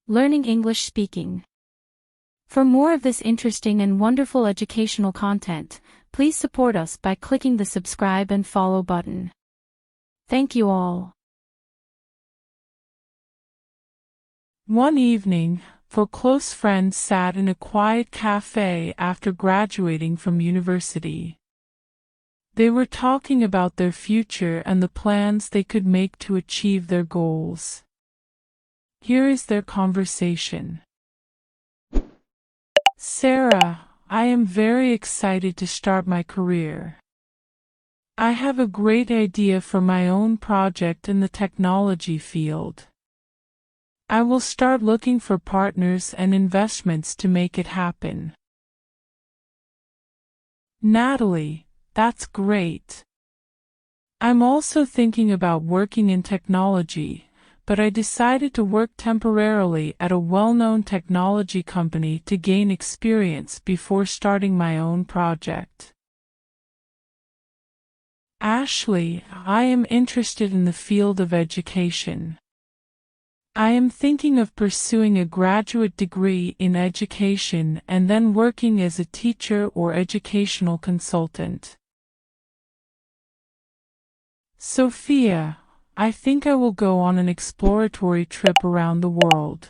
Learning English speaking. For more of this interesting and wonderful educational content, please support us by clicking the subscribe and follow button. Thank you all. One evening, four close friends sat in a quiet cafe after graduating from university. They were talking about their future and the plans they could make to achieve their goals. Here is their conversation. Sarah, I am very excited to start my career. I have a great idea for my own project in the technology field. I will start looking for partners and investments to make it happen. Natalie, that's great. I'm also thinking about working in technology, but I decided to work temporarily at a well-known technology company to gain experience before starting my own project. Ashley, I am interested in the field of education. I am thinking of pursuing a graduate degree in education and then working as a teacher or educational consultant. Sophia, I think I will go on an exploratory trip around the world.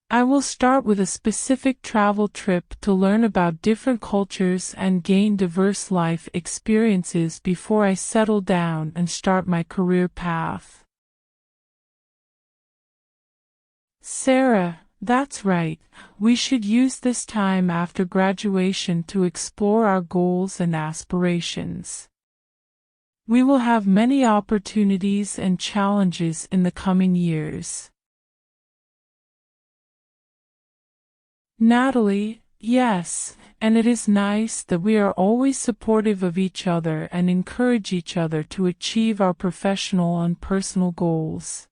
I will start with a specific travel trip to learn about different cultures and gain diverse life experiences before I settle down and start my career path. Sarah, that's right. We should use this time after graduation to explore our goals and aspirations. We will have many opportunities and challenges in the coming years. Natalie, yes, and it is nice that we are always supportive of each other and encourage each other to achieve our professional and personal goals.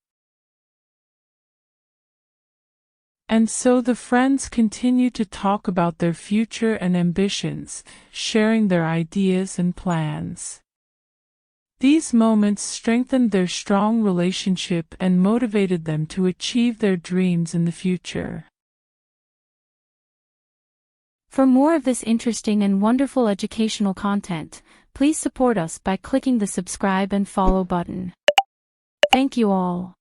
And so the friends continue to talk about their future and ambitions, sharing their ideas and plans. These moments strengthened their strong relationship and motivated them to achieve their dreams in the future. For more of this interesting and wonderful educational content, please support us by clicking the subscribe and follow button. Thank you all.